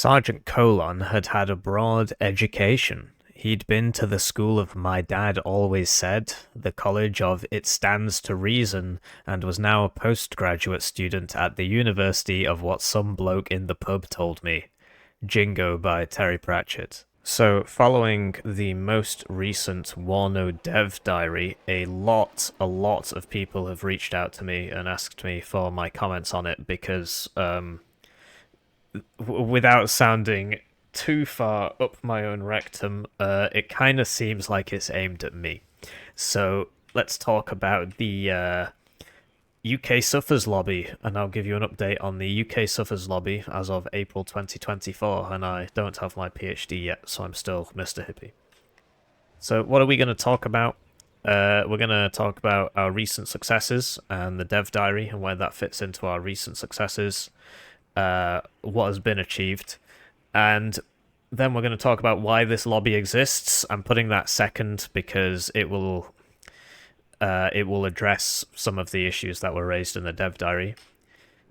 Sergeant Colon had had a broad education. He'd been to the school of my dad always said, the college of It Stands to Reason, and was now a postgraduate student at the University of what some bloke in the pub told me. Jingo by Terry Pratchett. So, following the most recent Warno dev diary, a lot of people have reached out to me and asked me for my comments on it because without sounding too far up my own rectum, it kind of seems like it's aimed at me. So let's talk about the UK Suffers Lobby, and I'll give you an update on the UK Suffers Lobby as of April 2024, and I don't have my PhD yet, so I'm still Mr. Hippie. So what are we going to talk about? We're going to talk about our recent successes and the dev diary and where that fits into our recent successes. What has been achieved, and then we're going to talk about why this lobby exists. I'm putting that second because it will address some of the issues that were raised in the dev diary.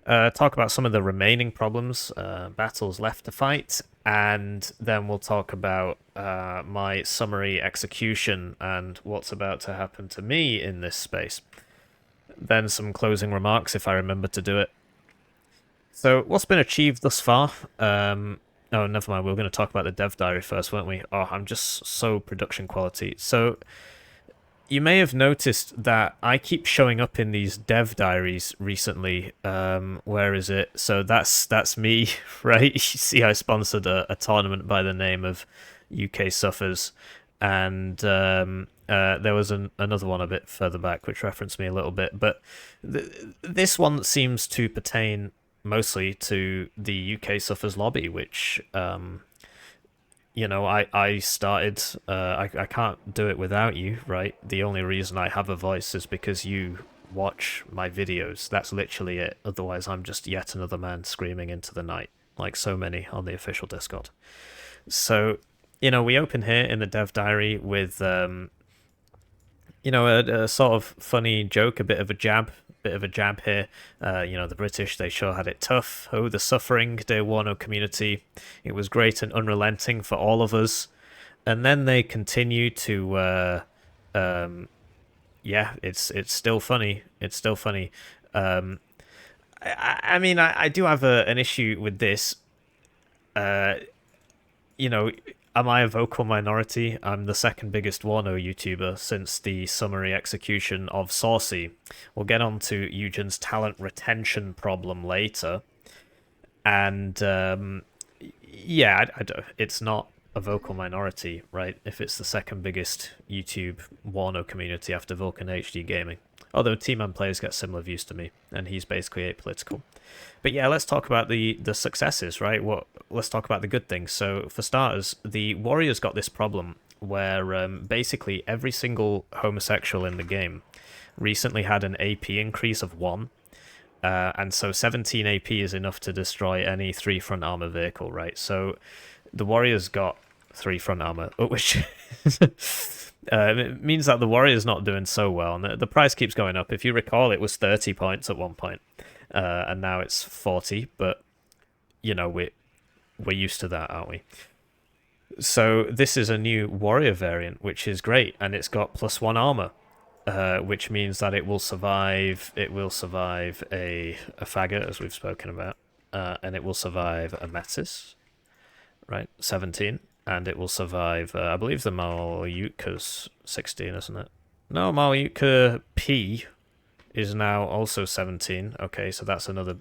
Talk about some of the remaining problems, battles left to fight, and then we'll talk about my summary execution and what's about to happen to me in this space. Then some closing remarks if I remember to do it. So, what's been achieved thus far? Oh, never mind. We were going to talk about the dev diary first, weren't we? Oh, I'm just so production quality. So, you may have noticed that I keep showing up in these dev diaries recently. Where is it? So that's me, right? You see, I sponsored a tournament by the name of UK Suffers, and there was another one a bit further back which referenced me a little bit, but this one seems to pertain mostly to the UK Suffers lobby, which I started. I can't do it without you, right? The only reason I have a voice is because you watch my videos. That's literally it. Otherwise, I'm just yet another man screaming into the night, like so many on the official Discord. So, we open here in the dev diary with a sort of funny joke, a bit of a jab here. The British, they sure had it tough. Oh, the suffering, dear Warno community. It was great and unrelenting for all of us. And then they continue to, it's still funny. It's still funny. I mean, I do have an issue with this. Am I a vocal minority? I'm the second biggest Warno YouTuber since the summary execution of Saucy. We'll get on to Eugene's talent retention problem later. And, it's not a vocal minority, right? If it's the second biggest YouTube Warno community after Vulcan HD Gaming. Although T-Man players get similar views to me, and he's basically apolitical. But yeah, let's talk about the successes, right? Let's talk about the good things. So for starters, the Warriors got this problem where basically every single homosexual in the game recently had an AP increase of 1. And so 17 AP is enough to destroy any 3 front armor vehicle, right? So the Warriors got 3 front armor, which it means that the Warrior's not doing so well, and the price keeps going up. If you recall, it was 30 points at one point, and now it's 40, but, we're used to that, aren't we? So this is a new Warrior variant, which is great, and it's got +1 armor, which means that it will survive a faggot, as we've spoken about, and it will survive a Metis, right, 17. And it will survive, I believe the Malyutka's 16, isn't it? No, Malyutka P is now also 17. Okay, so that's another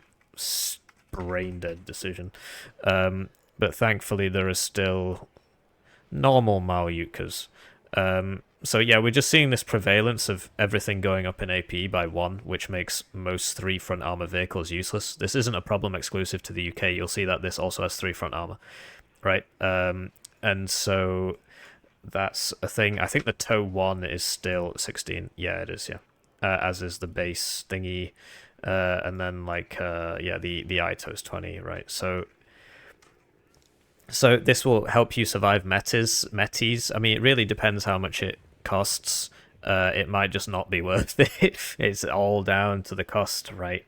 brain-dead decision. But thankfully there are still normal Malyutkas. So yeah, we're just seeing this prevalence of everything going up in AP by 1, which makes most 3 front armor vehicles useless. This isn't a problem exclusive to the UK. You'll see that this also has 3 front armor, right? And so that's a thing. I think the TOW 1 is still 16. Yeah, it is, yeah. As is the base thingy. And then, the ITO's 20, right? So this will help you survive metis. I mean, it really depends how much it costs. It might just not be worth it. It's all down to the cost, right?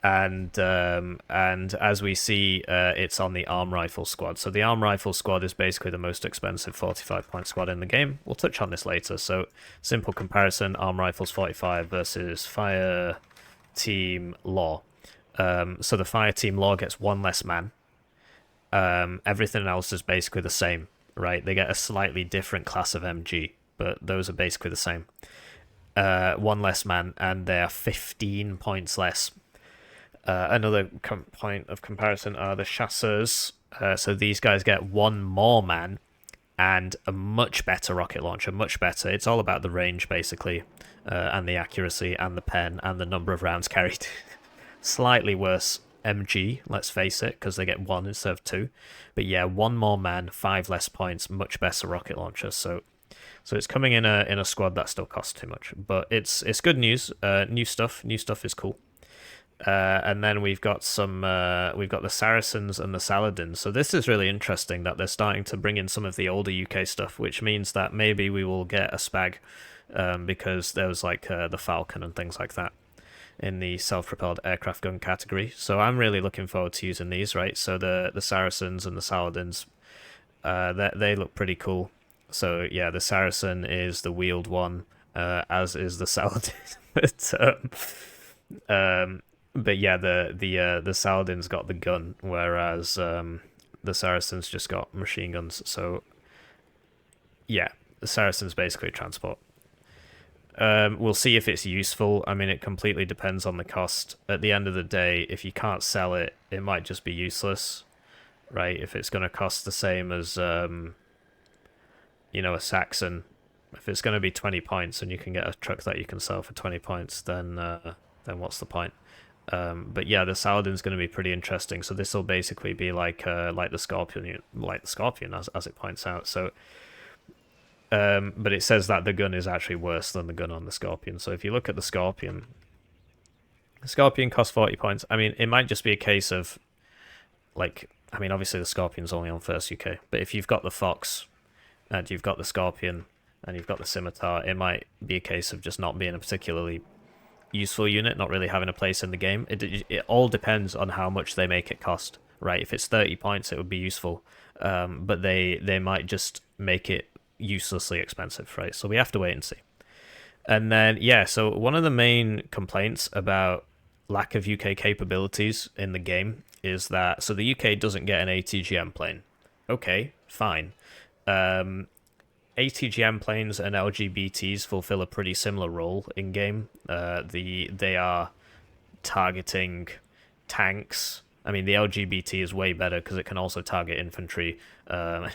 And as we see, it's on the arm rifle squad. So the arm rifle squad is basically the most expensive 45-point squad in the game. We'll touch on this later. So simple comparison: arm rifles 45 versus fire team law. So the fire team law gets one less man. Everything else is basically the same, right? They get a slightly different class of MG, but those are basically the same. One less man, and they're 15 points less. Another point of comparison are the chasseurs. So these guys get one more man and a much better rocket launcher, much better. It's all about the range, basically, and the accuracy and the pen and the number of rounds carried. Slightly worse MG, let's face it, because they get one instead of two. But yeah, one more man, 5 less points, much better rocket launcher. So it's coming in a squad that still costs too much, but it's good news. New stuff is cool. And then we've got the Saracens and the Saladins. So this is really interesting that they're starting to bring in some of the older UK stuff, which means that maybe we will get a Spag, because there was like the Falcon and things like that in the self-propelled aircraft gun category. So I'm really looking forward to using these, right? So the Saracens and the Saladins, they look pretty cool. So yeah, the Saracen is the wheeled one, as is the Saladin. But yeah, the Saladin's got the gun, whereas the Saracens just got machine guns. So yeah, the Saracen's basically transport. We'll see if it's useful. I mean, it completely depends on the cost. At the end of the day, if you can't sell it, it might just be useless, right? If it's going to cost the same as a Saxon, if it's going to be 20 points and you can get a truck that you can sell for 20 points, then what's the point? But yeah, the Saladin's going to be pretty interesting. So this will basically be like the Scorpion, as it points out. So, but it says that the gun is actually worse than the gun on the Scorpion. So if you look at the Scorpion costs 40 points. I mean, it might just be a case of obviously the Scorpion's only on first UK, but if you've got the Fox and you've got the Scorpion and you've got the Scimitar, it might be a case of just not being a particularly useful unit, not really having a place in the game. It all depends on how much they make it cost, right? If it's 30 points, it would be useful, but they might just make it uselessly expensive, right? So we have to wait and see. And then yeah, so one of the main complaints about lack of UK capabilities in the game is that so the UK doesn't get an ATGM plane. Okay, fine. ATGM planes and LGBTs fulfill a pretty similar role in game. They are targeting tanks. I mean, the LGBT is way better because it can also target infantry, and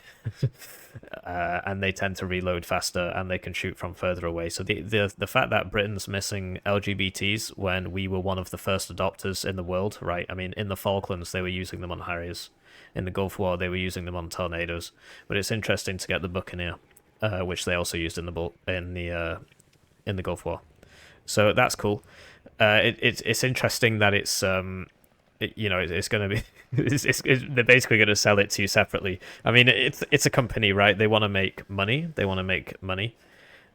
they tend to reload faster and they can shoot from further away. So the fact that Britain's missing LGBTs when we were one of the first adopters in the world, right? I mean, in the Falklands they were using them on Harriers. In the Gulf War they were using them on Tornadoes. But it's interesting to get the Buccaneer, which they also used in the Gulf War. So that's cool. It's interesting that it's it's going to be they're basically going to sell it to you separately. I mean, it's a company, right? They want to make money.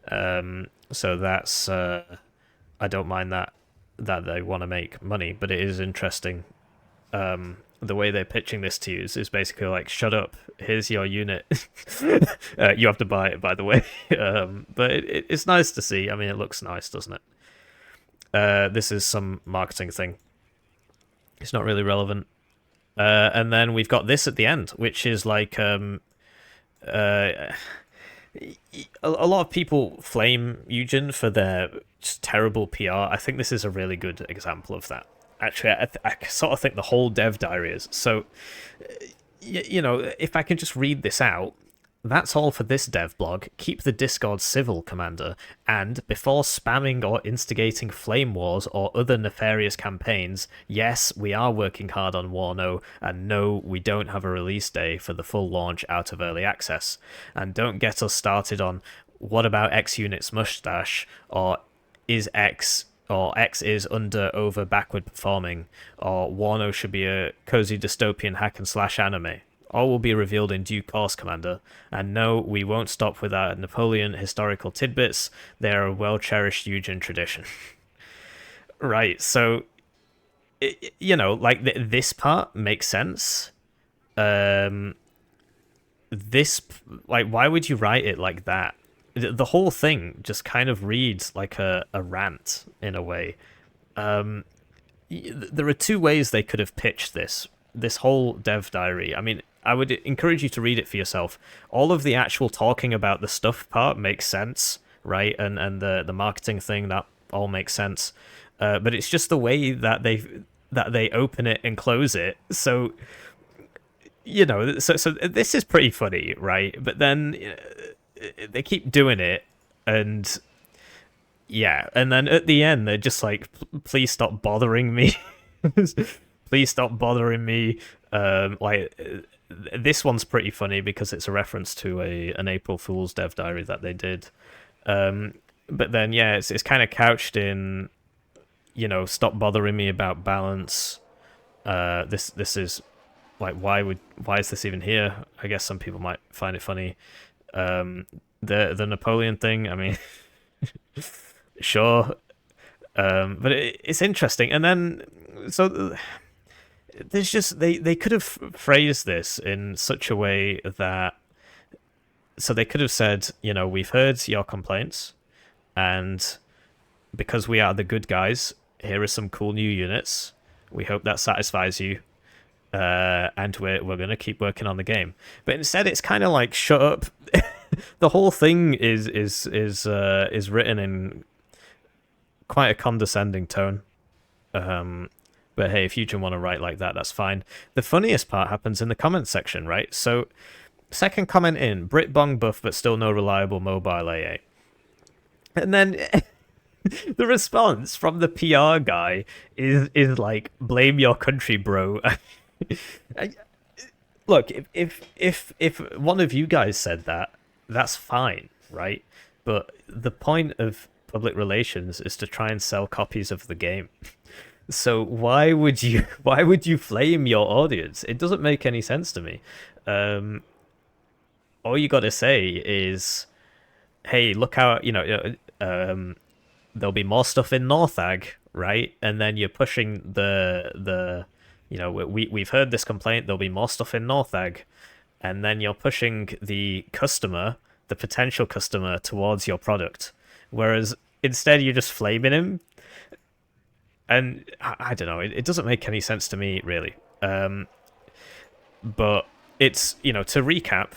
So that's I don't mind that they want to make money, but it is interesting. The way they're pitching this to you is basically like, shut up, here's your unit. You have to buy it, by the way. But it's nice to see. I mean, it looks nice, doesn't it? This is some marketing thing. It's not really relevant. And then we've got this at the end, which is like a lot of people flame Eugene for their just terrible PR. I think this is a really good example of that. Actually, I sort of think the whole dev diary is. So, if I can just read this out. That's all for this dev blog. Keep the Discord civil, Commander, and before spamming or instigating flame wars or other nefarious campaigns, yes, we are working hard on Warno, and no, we don't have a release day for the full launch out of early access. And don't get us started on what about X Unit's mustache, or is X is under, over, backward performing, or Warno should be a cozy dystopian hack and slash anime. All will be revealed in due course, Commander. And no, we won't stop with our Napoleon historical tidbits. They are a well-cherished Eugene tradition. Right, so you know, like this part makes sense. Um, this, like, why would you write it like that? The whole thing just kind of reads like a rant in a way. Um, there are two ways they could have pitched this whole dev diary. I mean, I would encourage you to read it for yourself. All of the actual talking about the stuff part makes sense, right? And the marketing thing, that all makes sense. But it's just the way that they open it and close it. So, you know, so this is pretty funny, right? But then they keep doing it, and yeah, and then at the end they're just like, please stop bothering me. Please stop bothering me. Like, this one's pretty funny because it's a reference to an April Fool's dev diary that they did. But then yeah, it's kind of couched in, you know, stop bothering me about balance. This is like, why is this even here? I guess some people might find it funny. The Napoleon thing, I mean, sure. But it's interesting. And then so there's just they could have phrased this in such a way that, so they could have said, you know, we've heard your complaints, and because we are the good guys, here are some cool new units. We hope that satisfies you. And we're gonna keep working on the game. But instead, it's kind of like, shut up. The whole thing is written in quite a condescending tone. But hey, if you just want to write like that, that's fine. The funniest part happens in the comments section, right? So, second comment in, Brit bong buff, but still no reliable mobile AA. And then the response from the PR guy is like, blame your country, bro. Look, if one of you guys said that, that's fine, right? But the point of public relations is to try and sell copies of the game. So why would you flame your audience? It doesn't make any sense to me. All you got to say is, hey, look how, you know, there'll be more stuff in Northag, right? And then you're pushing the you know, we've heard this complaint, there'll be more stuff in Northag, and then you're pushing the customer, the potential customer, towards your product. Whereas instead you're just flaming him. And I don't know, it doesn't make any sense to me, really. But it's, you know, to recap,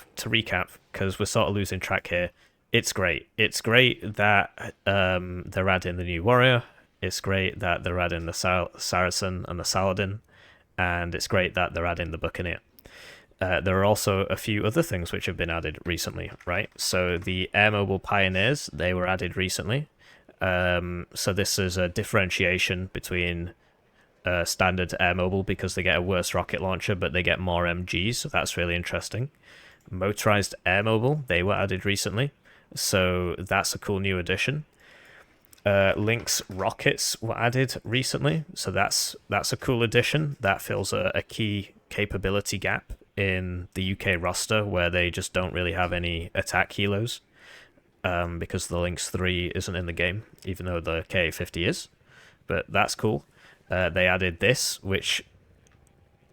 because we're sort of losing track here, it's great. It's great that they're adding the new warrior. It's great that they're adding the Saracen and the Saladin. And it's great that they're adding the Buccaneer. There are also a few other things which have been added recently, right? So the Air Mobile Pioneers, they were added recently. So this is a differentiation between standard Air Mobile, because they get a worse rocket launcher, but they get more MGs, so that's really interesting. Motorized Air Mobile, they were added recently, so that's a cool new addition. Lynx rockets were added recently, so that's a cool addition. That fills a key capability gap in the UK roster, where they just don't really have any attack helos, because the Lynx 3 isn't in the game, even though the Ka-50 is. But that's cool. They added this, which,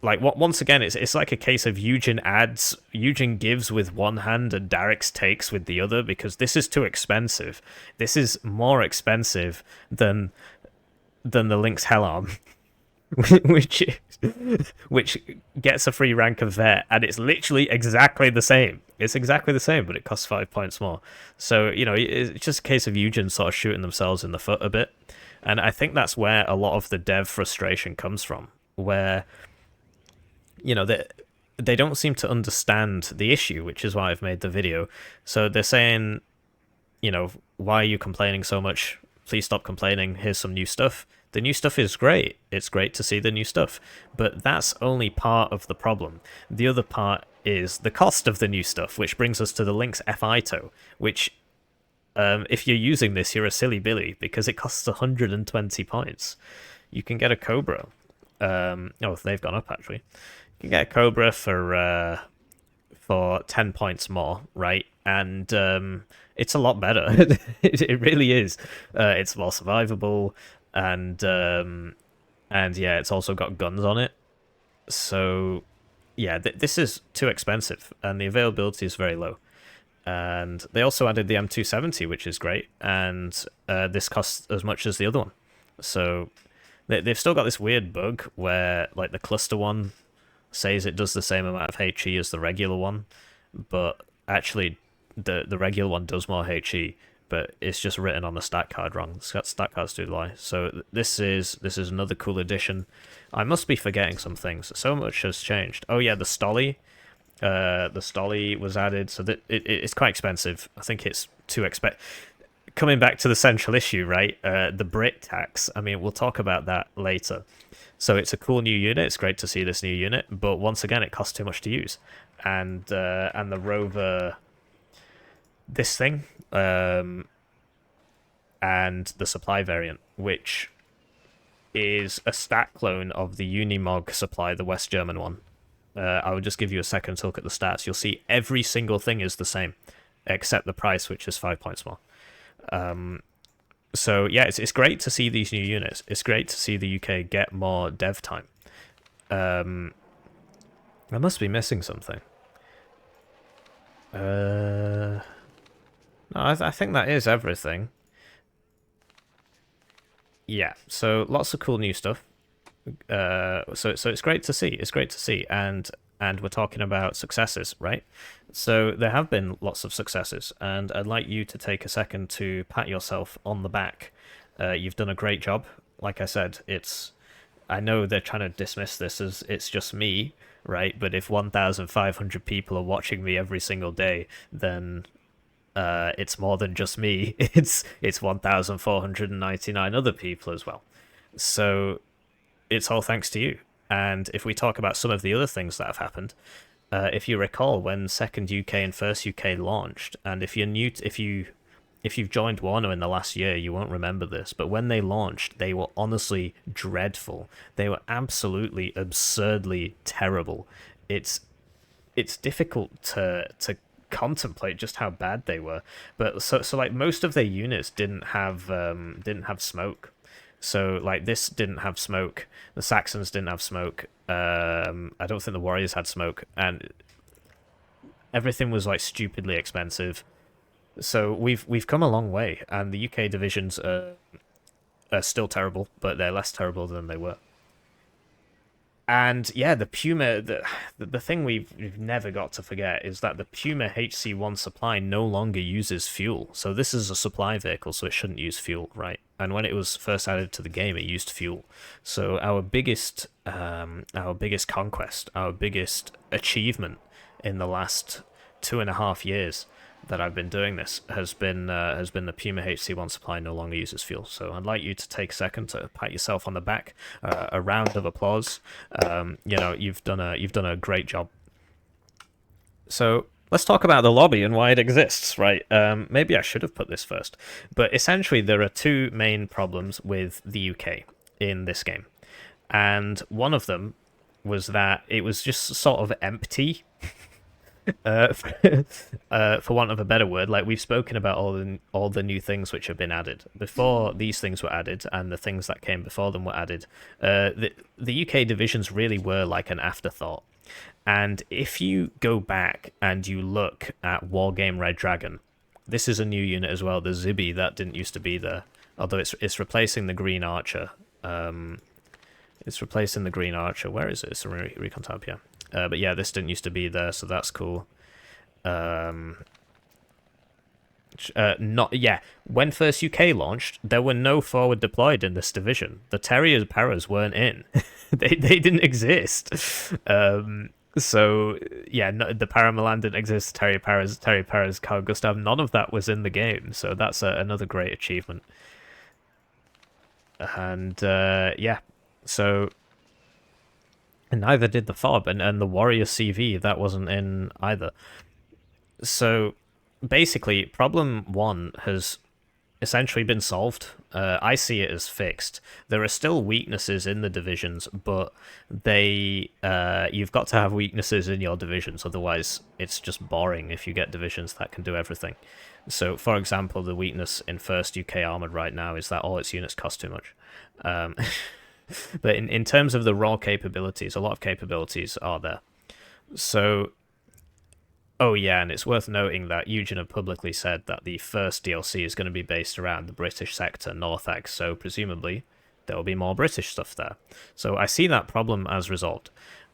like, once again, it's like a case of Eugene gives with one hand and Darix takes with the other, because this is too expensive. This is more expensive than the Lynx Hellarm, which gets a free rank of vet, and it's literally exactly the same. It's exactly the same, but it costs 5 points more. So, you know, it's just a case of Eugene sort of shooting themselves in the foot a bit. And I think that's where a lot of the dev frustration comes from, where, you know, they don't seem to understand the issue, which is why I've made the video. So they're saying, you know, why are you complaining so much? Please stop complaining. Here's some new stuff. The new stuff is great. It's great to see the new stuff. But that's only part of the problem. The other part is the cost of the new stuff, which brings us to the Lynx FITO, which, if you're using this, you're a silly Billy, because it costs 120 points. You can get a Cobra. Oh, they've gone up, actually. You can get a Cobra for 10 points more, right? And it's a lot better. It really is. It's more survivable, and and yeah, it's also got guns on it. So yeah, this is too expensive, and the availability is very low. And they also added the M270, which is great, and this costs as much as the other one. So they've still got this weird bug where like the cluster one says it does the same amount of HE as the regular one, but actually the regular one does more HE, but it's just written on the stat card wrong. The stat cards do lie. So this is another cool addition. I must be forgetting some things. So much has changed. Oh yeah, the Stolly. The Stolly was added, so that it's quite expensive. I think it's too expensive. Coming back to the central issue, right? The Brit Tax. I mean, we'll talk about that later. So it's a cool new unit. It's great to see this new unit, but once again, it costs too much to use. And the Rover, this thing, and the supply variant, which is a stat clone of the Unimog supply, the West German one. I will just give you a second to look at the stats. You'll see every single thing is the same, except the price, which is 5 points more. So yeah, it's great to see these new units. It's great to see the UK get more dev time. I must be missing something. No, I think that is everything. Yeah, so lots of cool new stuff. So it's great to see. It's great to see, and we're talking about successes, right? So there have been lots of successes, and I'd like you to take a second to pat yourself on the back. You've done a great job. Like I said, I know they're trying to dismiss this as it's just me, right? But if 1,500 people are watching me every single day, then it's more than just me. It's 1,499 other people as well. So it's all thanks to you. And if we talk about some of the other things that have happened, if you recall when Second UK and First UK launched, and if you've joined Warno in the last year, you won't remember this, but when they launched, they were honestly dreadful. They were absolutely absurdly terrible. It's difficult to contemplate just how bad they were. But so like most of their units didn't have smoke. So like this didn't have smoke. The Saxons didn't have smoke. I don't think the Warriors had smoke, and everything was like stupidly expensive. So we've come a long way, and the UK divisions are still terrible, but they're less terrible than they were. And yeah, the Puma, the thing we've never got to forget is that the Puma HC1 supply no longer uses fuel. So this is a supply vehicle, so it shouldn't use fuel, right? And when it was first added to the game, it used fuel. So our biggest conquest, our biggest achievement in the last 2.5 years that I've been doing this has been the Puma HC1 supply no longer uses fuel. So I'd like you to take a second to pat yourself on the back, a round of applause. You've done a great job. So let's talk about the lobby and why it exists, right? Maybe I should have put this first, but essentially there are two main problems with the UK in this game, and one of them was that it was just sort of empty. For want of a better word, like we've spoken about all the new things which have been added before these things were added, and the things that came before them were added. The UK divisions really were like an afterthought. And if you go back and you look at Wargame Red Dragon, this is a new unit as well. The Zibi that didn't used to be there, although it's replacing the Green Archer. It's replacing the Green Archer. Where is it? It's a recon tab, yeah. But yeah, this didn't used to be there, so that's cool. When First UK launched, there were no forward deployed in this division. The Terrier Paras weren't in. they didn't exist. So yeah, no, the Para Milan didn't exist. Terrier Paras, Carl Gustav, none of that was in the game. So that's another great achievement. And yeah, so. And neither did the FOB, and the Warrior CV, that wasn't in either. So, basically, problem one has essentially been solved. I see it as fixed. There are still weaknesses in the divisions, but you've got to have weaknesses in your divisions, otherwise it's just boring if you get divisions that can do everything. So, for example, the weakness in First UK Armoured right now is that all its units cost too much. But in terms of the raw capabilities, a lot of capabilities are there. So, oh yeah, and it's worth noting that Eugene have publicly said that the first DLC is going to be based around the British sector, Northax, so presumably there will be more British stuff there. So I see that problem as resolved.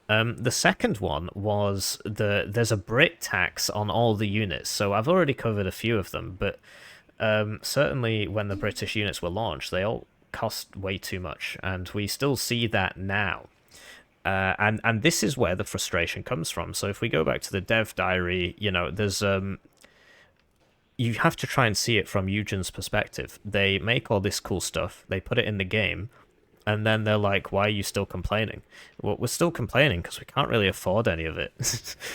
The second one was there's a Brit tax on all the units, so I've already covered a few of them, but certainly when the British units were launched, they all cost way too much, and we still see that now. And this is where the frustration comes from. So if we go back to the dev diary, there's you have to try and see it from Eugene's perspective. They make all this cool stuff, they put it in the game, and then they're like, why are you still complaining? Well, we're still complaining because we can't really afford any of it.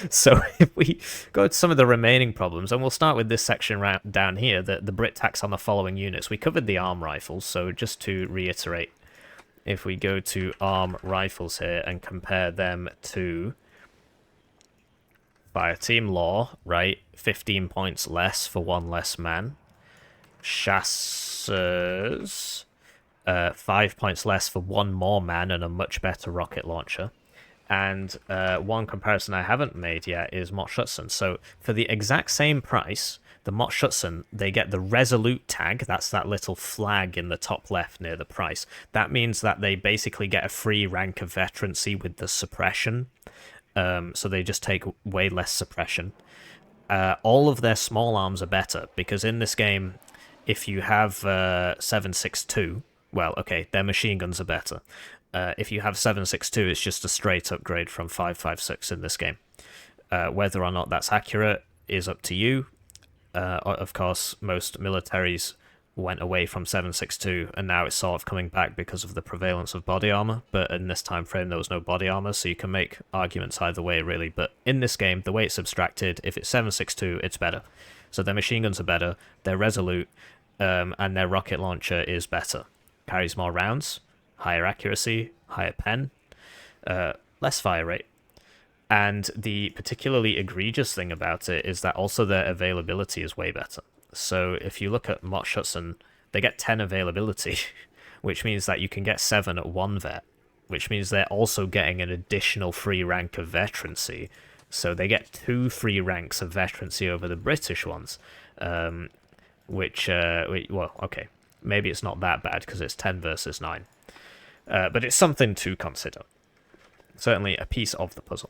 So if we go to some of the remaining problems, and we'll start with this section down here, the Brit tax on the following units. We covered the arm rifles, so just to reiterate, if we go to arm rifles here and compare them to Fireteam Law, right? 15 points less for one less man. Chasseurs, 5 points less for one more man and a much better rocket launcher. And one comparison I haven't made yet is Mott Schutzen. So for the exact same price, the Mott Schutzen, they get the Resolute tag. That's that little flag in the top left near the price. That means that they basically get a free rank of veterancy with the suppression. So they just take way less suppression. All of their small arms are better, because in this game, if you have 7.62, well, okay, their machine guns are better. If you have 7.62, it's just a straight upgrade from 5.56 in this game. Whether or not that's accurate is up to you. Of course, most militaries went away from 7.62, and now it's sort of coming back because of the prevalence of body armor, but in this time frame there was no body armor, so you can make arguments either way, really. But in this game, the way it's abstracted, if it's 7.62, it's better. So their machine guns are better, they're resolute, and their rocket launcher is better. Carries more rounds, higher accuracy, higher pen, less fire rate. And the particularly egregious thing about it is that also their availability is way better. So if you look at Mott Schutzen, they get 10 availability, which means that you can get 7 at 1 vet, which means they're also getting an additional free rank of veterancy. So they get 2 free ranks of veterancy over the British ones, well, okay, maybe it's not that bad because it's 10 versus 9. But it's something to consider. Certainly a piece of the puzzle.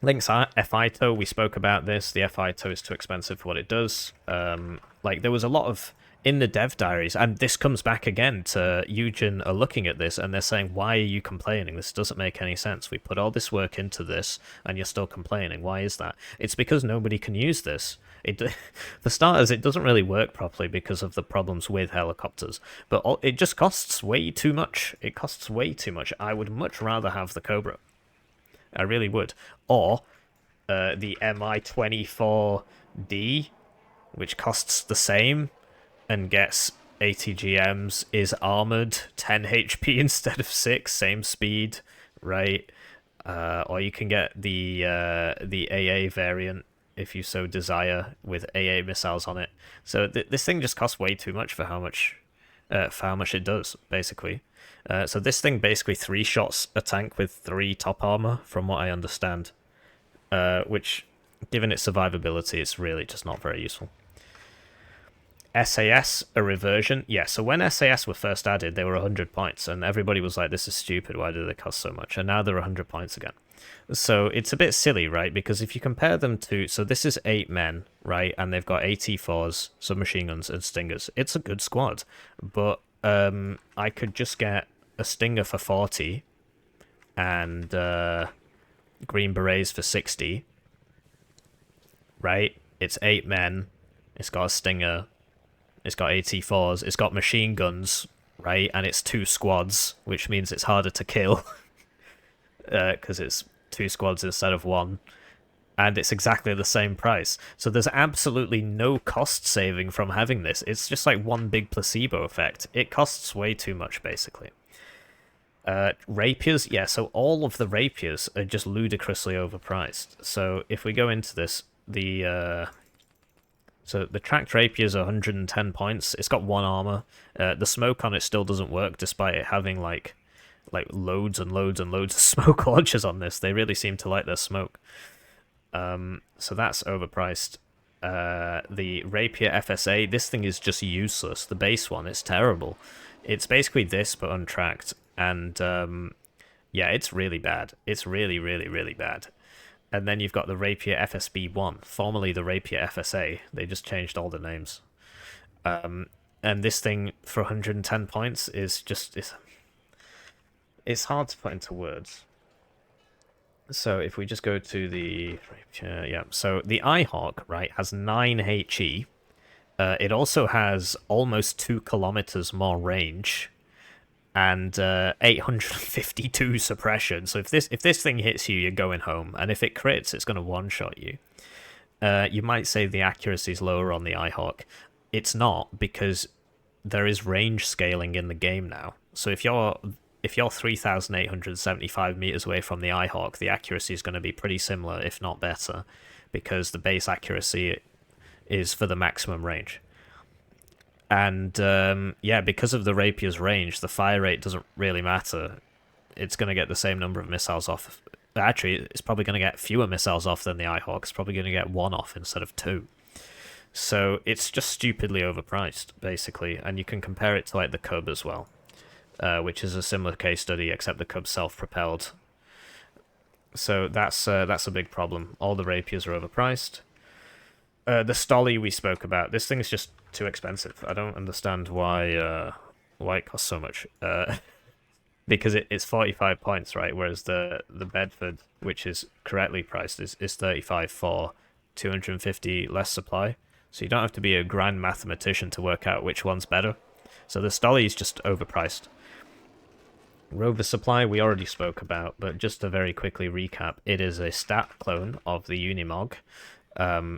Link's FITO, we spoke about this. The FITO is too expensive for what it does. There was a lot of, in the dev diaries, and this comes back again to Eugene are looking at this and they're saying, why are you complaining? This doesn't make any sense. We put all this work into this and you're still complaining. Why is that? It's because nobody can use this. For starters, it doesn't really work properly because of the problems with helicopters, but it just costs way too much. It costs way too much. I would much rather have the Cobra. I really would. Or the Mi-24D, which costs the same and gets ATGMs, is armored, 10 HP instead of 6, same speed, right? Or you can get the AA variant if you so desire, with AA missiles on it. So this thing just costs way too much for how much it does, basically. So this thing basically 3-shots a tank with 3 top armor, from what I understand. Which, given its survivability, it's really just not very useful. SAS, a reversion. Yeah, so when SAS were first added, they were 100 points, and everybody was like, this is stupid, why do they cost so much? And now they're 100 points again. So it's a bit silly, right? Because if you compare them to... So this is 8 men, right? And they've got AT-4s, submachine guns, and Stingers. It's a good squad, but I could just get a Stinger for 40 and Green Berets for 60, right? It's 8 men, it's got a Stinger, it's got AT-4s, it's got machine guns, right? And it's 2 squads, which means it's harder to kill because it's 2 squads instead of 1. And it's exactly the same price. So there's absolutely no cost saving from having this. It's just like one big placebo effect. It costs way too much, basically. Rapiers, yeah, so all of the rapiers are just ludicrously overpriced. So if we go into this, so the tracked rapiers are 110 points. It's got 1 armor. The smoke on it still doesn't work, despite it having like like loads and loads and loads of smoke launchers on this. They really seem to like their smoke. So that's overpriced. The Rapier FSA, this thing is just useless. The base one, it's terrible. It's basically this but untracked, and yeah, it's really bad. It's really, really, really bad. And then you've got the Rapier FSB1, formerly the Rapier FSA. They just changed all the names. And this thing for 110 points is just it's hard to put into words. So if we just go to the Rapier, yeah. So the iHawk, right, has 9 HE. It also has almost 2 kilometers more range, and 852 suppression. So if this thing hits you, you're going home, and if it crits, it's going to one-shot you. You might say the accuracy is lower on the iHawk. It's not, because there is range scaling in the game now. So if you're 3,875 meters away from the iHawk, the accuracy is going to be pretty similar, if not better, because the base accuracy is for the maximum range. And yeah, because of the Rapier's range, the fire rate doesn't really matter. It's going to get the same number of missiles off. Actually, it's probably going to get fewer missiles off than the iHawk. It's probably going to get 1 off instead of 2. So it's just stupidly overpriced, basically. And you can compare it to like the Cub as well, which is a similar case study, except the Cub's self-propelled. So that's a big problem. All the Rapiers are overpriced. The Stolly we spoke about. This thing is just too expensive. I don't understand why it costs so much. Because it's 45 points, right? Whereas the Bedford, which is correctly priced, is 35 for 250 less supply. So you don't have to be a grand mathematician to work out which one's better. So the Stolly is just overpriced. Rover supply we already spoke about, but just to very quickly recap, it is a stat clone of the Unimog,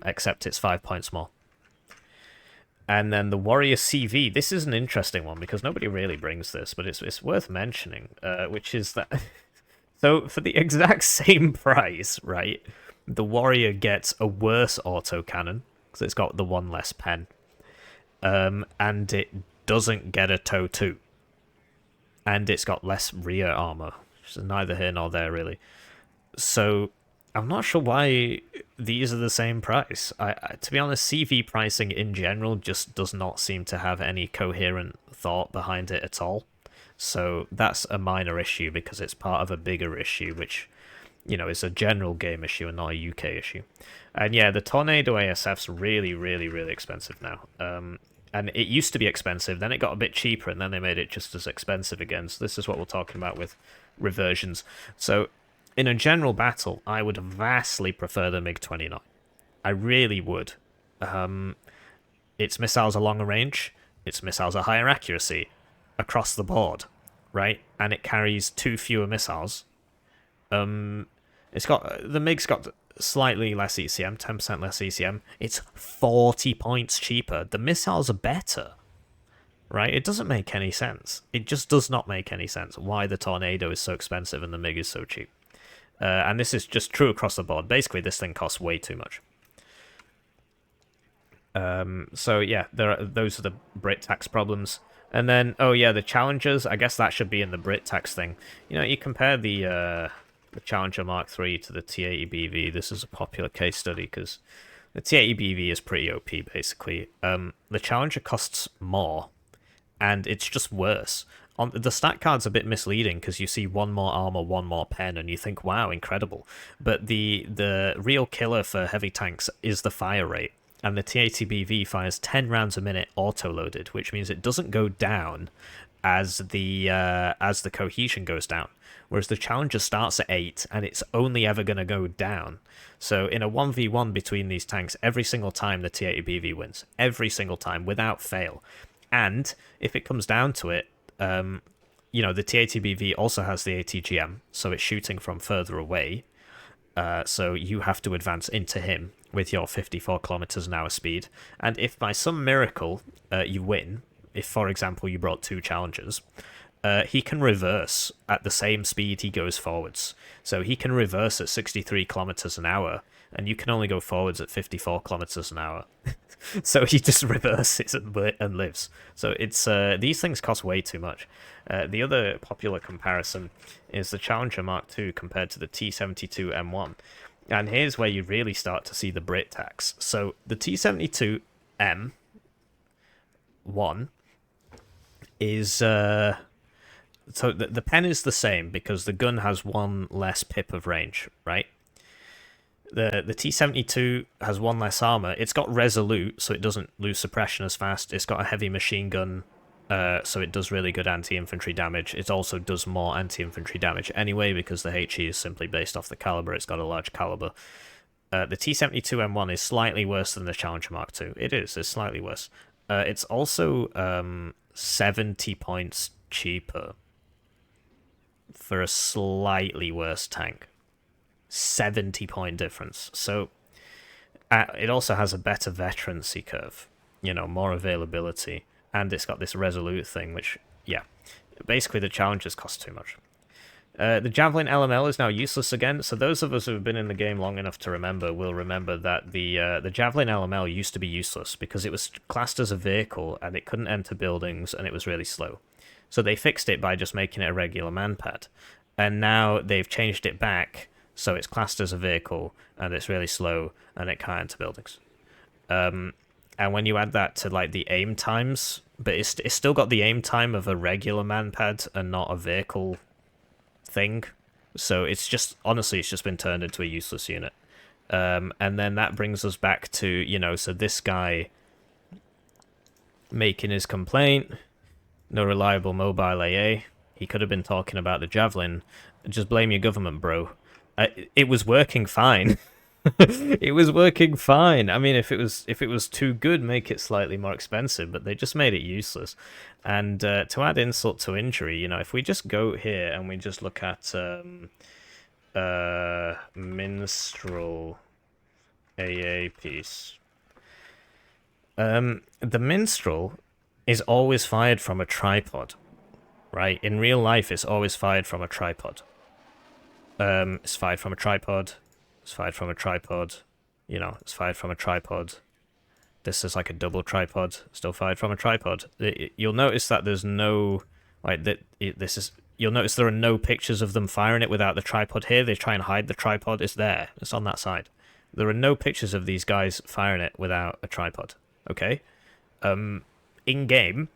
except it's 5 points more. And then the Warrior CV, this is an interesting one because nobody really brings this, but it's worth mentioning, which is that... So for the exact same price, right, the Warrior gets a worse autocannon, because it's got the 1 less pen, and it doesn't get a TOW 2. And it's got less rear armor, which is neither here nor there, really. So I'm not sure why these are the same price. To be honest, CV pricing in general just does not seem to have any coherent thought behind it at all. So that's a minor issue because it's part of a bigger issue, which, you know, is a general game issue and not a UK issue. And yeah, the Tornado ASF's really, really, really expensive now. And it used to be expensive, then it got a bit cheaper, and then they made it just as expensive again. So this is what we're talking about with reversions. So in a general battle, I would vastly prefer the MiG-29. I really would. Its missiles are longer range, its missiles are higher accuracy across the board, right? And it carries 2 fewer missiles. The MiG's got slightly less ECM, 10% less ECM. It's 40 points cheaper. The missiles are better, right? It doesn't make any sense. It just does not make any sense why the Tornado is so expensive and the MiG is so cheap. And this is just true across the board. Basically, this thing costs way too much. So yeah, those are the Brit Tax problems. And then, oh yeah, the Challengers, I guess that should be in the Brit Tax thing. You know, you compare the Challenger Mark III to the T80BV. This is a popular case study because the T80BV is pretty OP, basically. The Challenger costs more, and it's just worse. The stat card's a bit misleading because you see 1 more armor, 1 more pen, and you think, wow, incredible. But the real killer for heavy tanks is the fire rate. And the T80BV fires 10 rounds a minute auto-loaded, which means it doesn't go down as the cohesion goes down. Whereas the Challenger starts at 8, and it's only ever going to go down. So in a 1v1 between these tanks, every single time the T80BV wins. Every single time, without fail. And if it comes down to it, you know, the T80BV also has the ATGM, so it's shooting from further away. So you have to advance into him with your 54 kilometers an hour speed. And if by some miracle you win, if for example you brought 2 Challengers, he can reverse at the same speed he goes forwards. So he can reverse at 63 kilometers an hour and you can only go forwards at 54 kilometers an hour. So he just reverses and lives. So it's these things cost way too much. The other popular comparison is the Challenger Mark II compared to the T-72 M1. And here's where you really start to see the Brit tax. So the T-72 M1 is... so the pen is the same because the gun has one less pip of range, right? The T-72 has one less armor. It's got resolute, so it doesn't lose suppression as fast. It's got a heavy machine gun, so it does really good anti-infantry damage. It also does more anti-infantry damage anyway, because the HE is simply based off the caliber. It's got a large caliber. The T-72 M1 is slightly worse than the Challenger Mark II. It's slightly worse. It's also 70 points cheaper for a slightly worse tank. 70-point difference. So it also has a better veterancy curve, more availability, and it's got this resolute thing, which, yeah, basically the challenges cost too much. The Javelin LML is now useless again, so those of us who have been in the game long enough to remember will remember that the Javelin LML used to be useless because it was classed as a vehicle and it couldn't enter buildings and it was really slow. So they fixed it by just making it a regular manpad, and now they've changed it back so it's classed as a vehicle, and it's really slow, and it can't enter buildings. And when you add that to like the aim times, but it's still got the aim time of a regular manpad and not a vehicle thing. So it's just, honestly, it's just been turned into a useless unit. And then that brings us back to, so this guy making his complaint, no reliable mobile AA. He could have been talking about the Javelin. Just blame your government, bro. It was working fine. It was working fine. I mean, if it was too good, make it slightly more expensive, but they just made it useless. And to add insult to injury, if we just go here and we just look at Minstrel AA piece, the Minstrel is always fired from a tripod, right? In real life, it's always fired from a tripod. It's fired from a tripod. It's fired from a tripod. It's fired from a tripod. This is like a double tripod. Still fired from a tripod. You'll notice that there's no You'll notice there are no pictures of them firing it without the tripod here. They try and hide the tripod. It's there. It's on that side. There are no pictures of these guys firing it without a tripod. Okay. In game,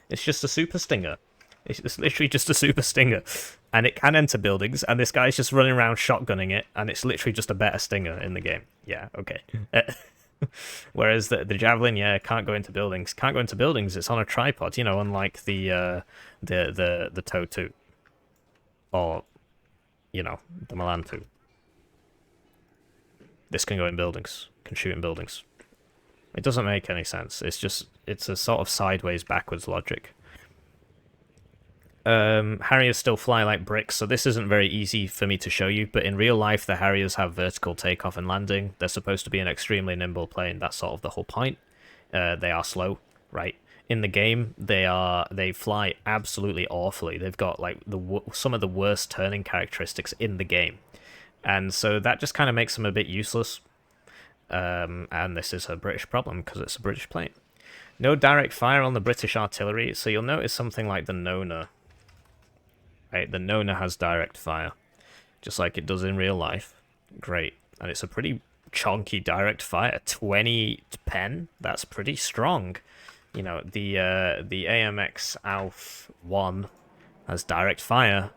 it's just a super stinger. It's literally just a super stinger, and it can enter buildings, and this guy's just running around shotgunning it, and it's literally just a better stinger in the game. Yeah, okay. Whereas the Javelin, can't go into buildings. Can't go into buildings. It's on a tripod, unlike the TOW 2 or the Milan 2. This can go in buildings. Can shoot in buildings. It doesn't make any sense. It's a sort of sideways backwards logic. Harriers still fly like bricks, so this isn't very easy for me to show you, but in real life the Harriers have vertical takeoff and landing. They're supposed to be an extremely nimble plane. That's sort of the whole point. They are slow, right? In the game, they fly absolutely awfully. They've got like some of the worst turning characteristics in the game, and so that just kind of makes them a bit useless. And this is a British problem because it's a British plane. No direct fire on the British artillery, so you'll notice something like the Nona. Right, the Nona has direct fire, just like it does in real life. Great, and it's a pretty chunky direct fire. 20 pen, that's pretty strong. The AMX Alf 1 has direct fire,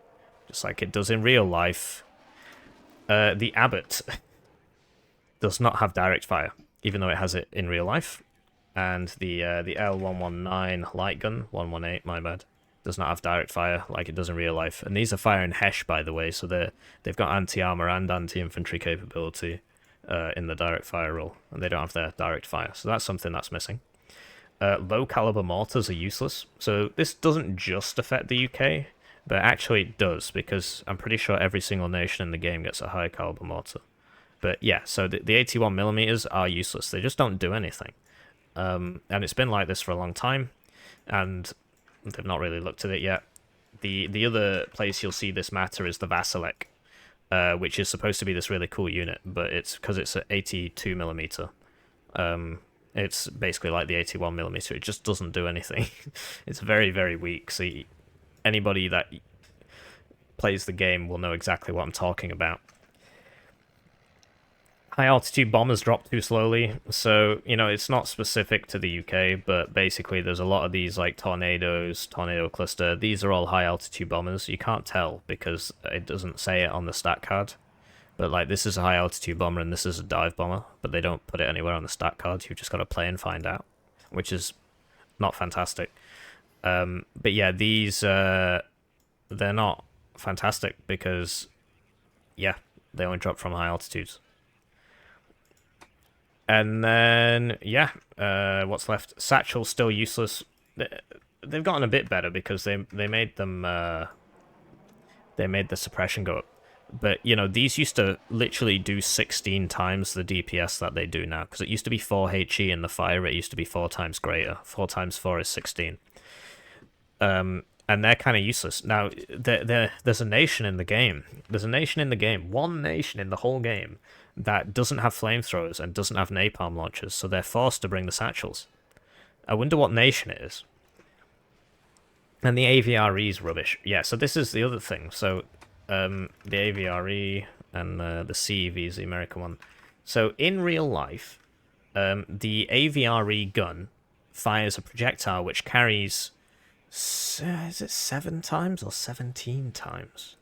just like it does in real life. The Abbott does not have direct fire, even though it has it in real life. And the L119 light gun, 118, my bad, does not have direct fire like it does in real life. And these are firing Hesh, by the way, so they've got anti-armor and anti-infantry capability in the direct fire role, and they don't have their direct fire. So that's something that's missing. Low-caliber mortars are useless. So this doesn't just affect the UK, but actually it does, because I'm pretty sure every single nation in the game gets a high-caliber mortar. But yeah, so the 81mm are useless. They just don't do anything. And it's been like this for a long time, and they've not really looked at it yet. The other place you'll see this matter is the Vasilek. which is supposed to be this really cool unit, but it's because it's an 82 millimeter. It's basically like the 81 millimeter. It just doesn't do anything. It's very, very weak. So anybody that plays the game will know exactly what I'm talking about. High altitude bombers drop too slowly, so it's not specific to the UK, but basically there's a lot of these like tornadoes, tornado cluster. These are all high altitude bombers. You can't tell because it doesn't say it on the stat card. But like this is a high altitude bomber and this is a dive bomber, but they don't put it anywhere on the stat card. You've just got to play and find out, which is not fantastic. But yeah, these they're not fantastic because yeah, they only drop from high altitudes. And then yeah, what's left? Satchel's still useless. They've gotten a bit better because they made them they made the suppression go up. But, these used to literally do 16 times the DPS that they do now. Because it used to be 4 HE and the fire rate used to be 4 times greater. 4 times 4 is 16. And they're kind of useless. Now, there's a nation in the game. There's a nation in the game. One nation in the whole game that doesn't have flamethrowers and doesn't have napalm launchers. So they're forced to bring the satchels. I wonder what nation it is. And the AVRE is rubbish. Yeah, so this is the other thing. So the AVRE and the CEV is the American one. So in real life, the AVRE gun fires a projectile which carries, is it 7 times or 17 times?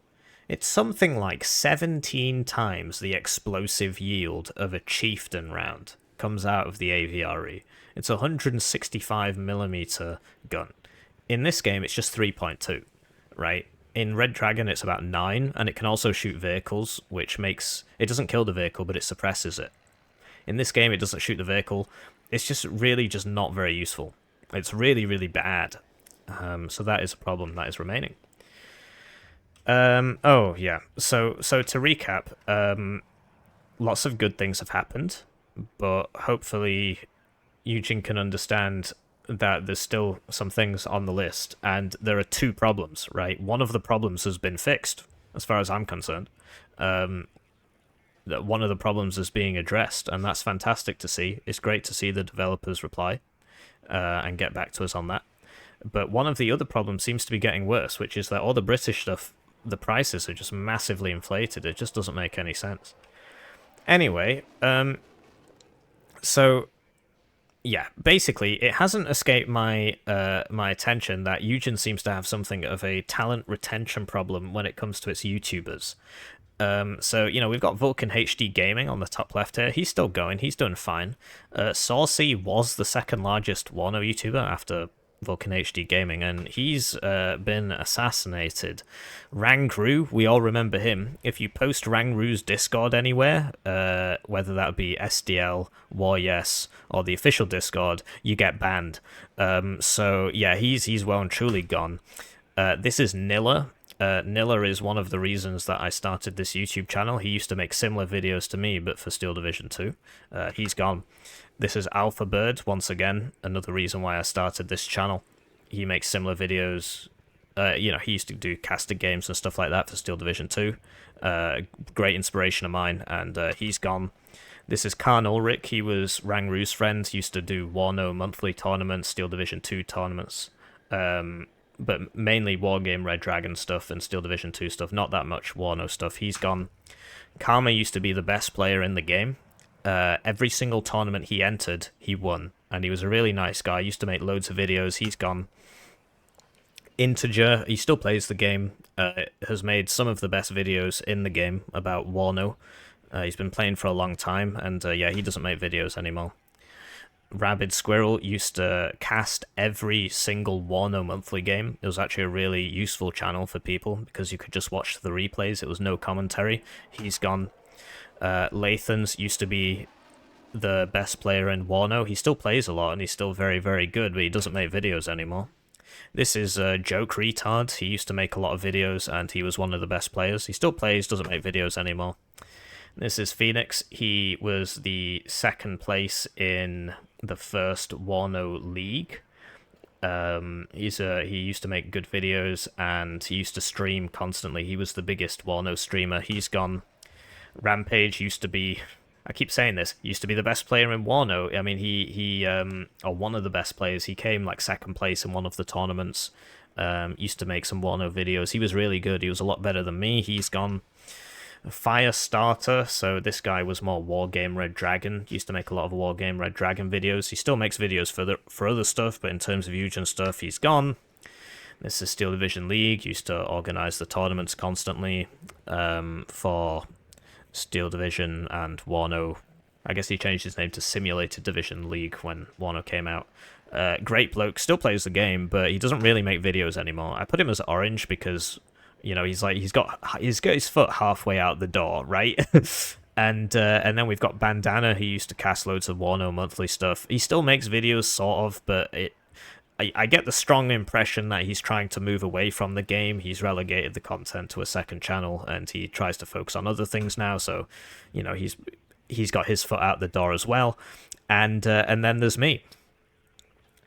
It's something like 17 times the explosive yield of a Chieftain round comes out of the AVRE. It's a 165 millimeter gun. In this game, it's just 3.2, right? In Red Dragon, it's about 9, and it can also shoot vehicles, which makes... It doesn't kill the vehicle, but it suppresses it. In this game, it doesn't shoot the vehicle. It's just really just not very useful. It's really, really bad. So that is a problem that is remaining. Oh, yeah. So to recap, lots of good things have happened, but hopefully Eugene can understand that there's still some things on the list, and there are 2 problems, right? One of the problems has been fixed, as far as I'm concerned. That one of the problems is being addressed, and that's fantastic to see. It's great to see the developers reply and get back to us on that. But one of the other problems seems to be getting worse, which is that all the British stuff, the prices are just massively inflated. It just doesn't make any sense. Anyway, so... yeah, basically, it hasn't escaped my my attention that Eugene seems to have something of a talent retention problem when it comes to its YouTubers. So, we've got Vulcan HD Gaming on the top left here. He's still going. He's doing fine. Saucy was the second largest Warno YouTuber after Vulcan HD Gaming, and he's been assassinated. Rangru, we all remember him. If you post Rangru's Discord anywhere, whether that be SDL, WarYes, or the official Discord, you get banned. So yeah, he's well and truly gone. This is Nilla. Nilla is one of the reasons that I started this YouTube channel. He used to make similar videos to me, but for Steel Division 2. He's gone. This is Alpha Bird, once again, another reason why I started this channel. He makes similar videos. He used to do casted games and stuff like that for Steel Division 2. Great inspiration of mine, and he's gone. This is Khan Ulrich. He was Rangru's friend. He used to do Warno monthly tournaments, Steel Division 2 tournaments. But mainly Wargame Red Dragon stuff and Steel Division 2 stuff. Not that much Warno stuff. He's gone. Karma used to be the best player in the game. Every single tournament he entered, he won. And he was a really nice guy. He used to make loads of videos. He's gone. Integer, he still plays the game. Has made some of the best videos in the game about Warno. He's been playing for a long time. And yeah, he doesn't make videos anymore. Rabid Squirrel used to cast every single Warno monthly game. It was actually a really useful channel for people because you could just watch the replays. It was no commentary. He's gone. Lathans used to be the best player in Warno. He still plays a lot and he's still very, very good, but he doesn't make videos anymore. This is Joke Retard. He used to make a lot of videos and he was one of the best players. He still plays, doesn't make videos anymore. This is Phoenix. He was the second place in the first Warno League. He used to make good videos and he used to stream constantly. He was the biggest Warno streamer. He's gone. Rampage used to be, I keep saying this, used to be the best player in Warno. I mean, or one of the best players. He came like second place in one of the tournaments. Used to make some Warno videos. He was really good. He was a lot better than me. He's gone Fire Starter, so this guy was more Wargame Red Dragon. Used to make a lot of Wargame Red Dragon videos. He still makes videos for other stuff, but in terms of Eugene stuff, he's gone. This is Steel Division League. Used to organize the tournaments constantly for Steel Division and Warno. I guess he changed his name to Simulated Division League when Warno came out. Great bloke, still plays the game, but he doesn't really make videos anymore. I put him as orange because, you know, he's got his foot halfway out the door, right? And then we've got Bandana, who used to cast loads of Warno monthly stuff. He still makes videos, sort of, but I get the strong impression that he's trying to move away from the game. He's relegated the content to a second channel, and he tries to focus on other things now. So, you know, he's got his foot out the door as well. And then there's me,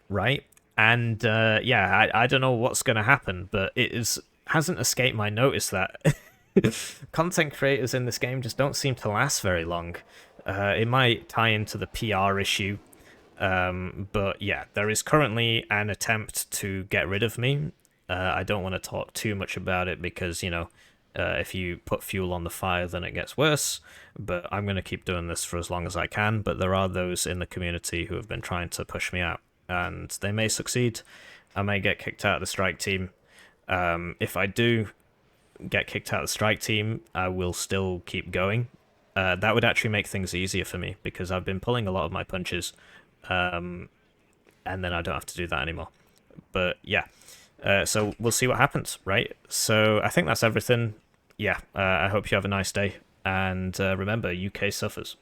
right? And yeah, I don't know what's going to happen, but hasn't escaped my notice that content creators in this game just don't seem to last very long. It might tie into the PR issue. But yeah, there is currently an attempt to get rid of me. I don't want to talk too much about it because, you know, if you put fuel on the fire, then it gets worse. But I'm going to keep doing this for as long as I can. But there are those in the community who have been trying to push me out, and they may succeed. I may get kicked out of the strike team. If I do get kicked out of the strike team, I will still keep going. That would actually make things easier for me because I've been pulling a lot of my punches. And then I don't have to do that anymore. But yeah, so we'll see what happens, right? So I think that's everything. Yeah, I hope you have a nice day. And remember, UK suffers.